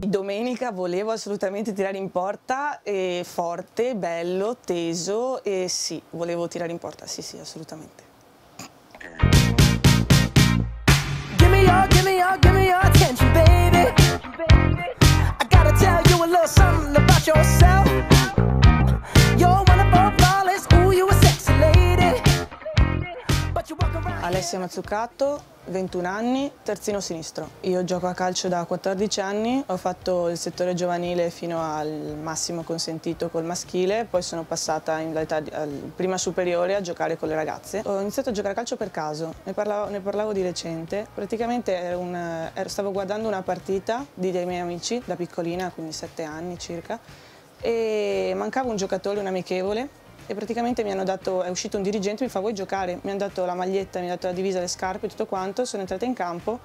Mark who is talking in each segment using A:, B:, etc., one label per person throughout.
A: Domenica volevo assolutamente tirare in porta, forte, bello, teso e sì, volevo tirare in porta, sì, assolutamente.
B: Give me your attention, baby. I gotta tell you a little something about yourself. You're wonderful, flawless, ooh, you a sexy lady. But you walk around.
A: Alessia Mazzucato, 21 anni, terzino sinistro. Io gioco a calcio da 14 anni, ho fatto il settore giovanile fino al massimo consentito col maschile, poi sono passata prima superiore a giocare con le ragazze. Ho iniziato a giocare a calcio per caso, ne parlavo di recente. Praticamente stavo guardando una partita dei miei amici da piccolina, quindi 7 anni circa, e mancava un giocatore, un amichevole. E praticamente è uscito un dirigente e mi fa: vuoi giocare? Mi hanno dato la maglietta, mi hanno dato la divisa, le scarpe e tutto quanto, sono entrata in campo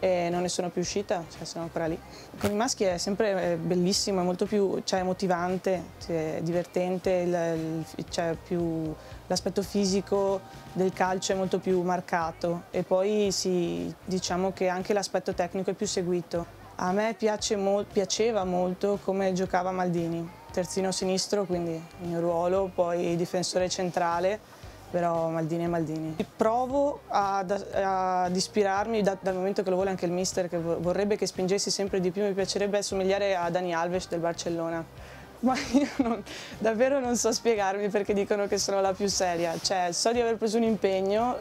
A: e non ne sono più uscita, cioè sono ancora lì. Con i maschi è sempre bellissimo, è molto più motivante, è divertente, l'aspetto fisico del calcio è molto più marcato e poi diciamo che anche l'aspetto tecnico è più seguito. A me piaceva molto come giocava Maldini, terzino sinistro, quindi il mio ruolo, poi difensore centrale, però Maldini è Maldini. Provo ad ispirarmi, dal momento che lo vuole anche il mister, che vorrebbe che spingessi sempre di più, mi piacerebbe assomigliare a Dani Alves del Barcellona. Ma io davvero non so spiegarmi perché dicono che sono la più seria, cioè so di aver preso un impegno,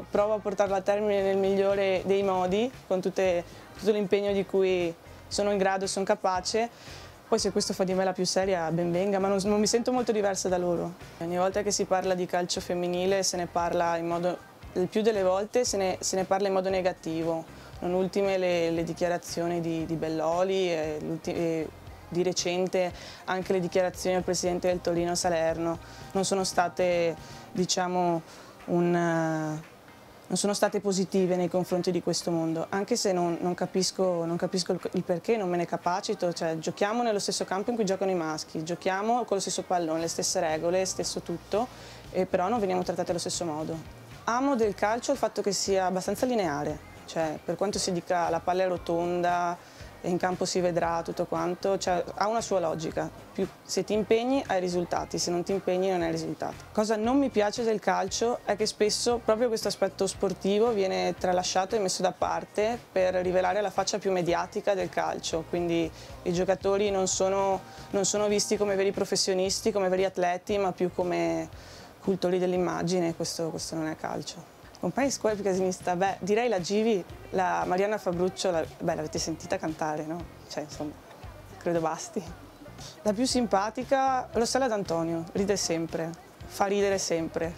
A: provo a portarlo a termine nel migliore dei modi, con tutto l'impegno di cui sono in grado e sono capace. Poi se questo fa di me la più seria, ben venga, ma non mi sento molto diversa da loro. Ogni volta che si parla di calcio femminile se ne parla il più delle volte se ne parla in modo negativo, non ultime le dichiarazioni di Belloli e di recente anche le dichiarazioni del presidente del Torino Salerno. Non sono state, diciamo, non sono state positive nei confronti di questo mondo, anche se non capisco il perché, non me ne capacito, cioè giochiamo nello stesso campo in cui giocano i maschi, giochiamo con lo stesso pallone, le stesse regole, stesso tutto, però non veniamo trattate allo stesso modo. Amo del calcio il fatto che sia abbastanza lineare, cioè per quanto si dica la palla è rotonda, in campo si vedrà tutto quanto, cioè ha una sua logica, se ti impegni hai risultati, se non ti impegni non hai risultati. Cosa non mi piace del calcio è che spesso proprio questo aspetto sportivo viene tralasciato e messo da parte per rivelare la faccia più mediatica del calcio, quindi i giocatori non sono visti come veri professionisti, come veri atleti, ma più come cultori dell'immagine, questo non è calcio. Compagni di scuola più casinista, beh, direi la Givi, la Marianna Fabruccio, l'avete sentita cantare, no? Cioè, insomma, credo basti. La più simpatica, Rossella D'Antonio, ride sempre, fa ridere sempre.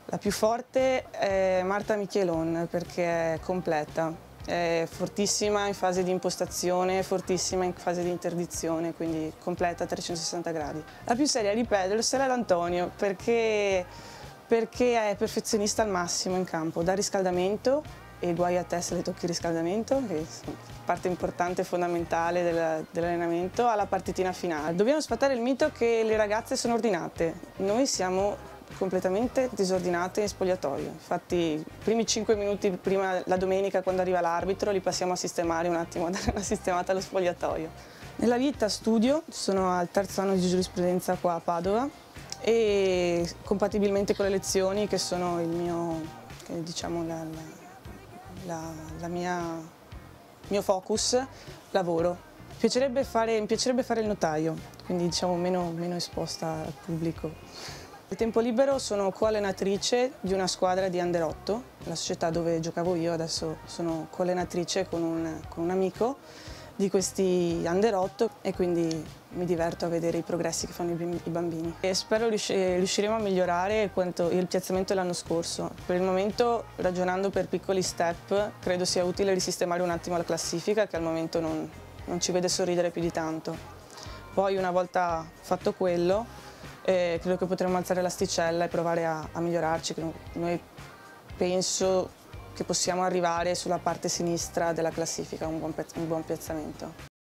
A: La più forte è Marta Michelon, perché è completa, è fortissima in fase di impostazione, fortissima in fase di interdizione, quindi completa a 360 gradi. La più seria, ripeto, Rossella D'Antonio, perché è perfezionista al massimo in campo, dal riscaldamento, e guai a te se le tocchi il riscaldamento, che è parte importante e fondamentale dell'allenamento, alla partitina finale. Dobbiamo sfatare il mito che le ragazze sono ordinate, noi siamo completamente disordinate in spogliatoio, infatti i primi 5 minuti prima la domenica quando arriva l'arbitro li passiamo a sistemare un attimo, a dare una sistemata allo spogliatoio. Nella vita studio, sono al 3º anno di giurisprudenza qua a Padova, e compatibilmente con le lezioni che sono il mio focus, lavoro. Mi piacerebbe fare il notaio, quindi diciamo meno esposta al pubblico. Nel tempo libero sono co-allenatrice di una squadra di Under 8, la società dove giocavo io, adesso sono co-allenatrice con un amico di questi Under 8 e quindi mi diverto a vedere i progressi che fanno i bambini. E spero riusciremo a migliorare il piazzamento dell'anno scorso. Per il momento, ragionando per piccoli step, credo sia utile risistemare un attimo la classifica che al momento non ci vede sorridere più di tanto. Poi una volta fatto quello, credo che potremo alzare l'asticella e provare a migliorarci. Noi penso che possiamo arrivare sulla parte sinistra della classifica, un buon piazzamento.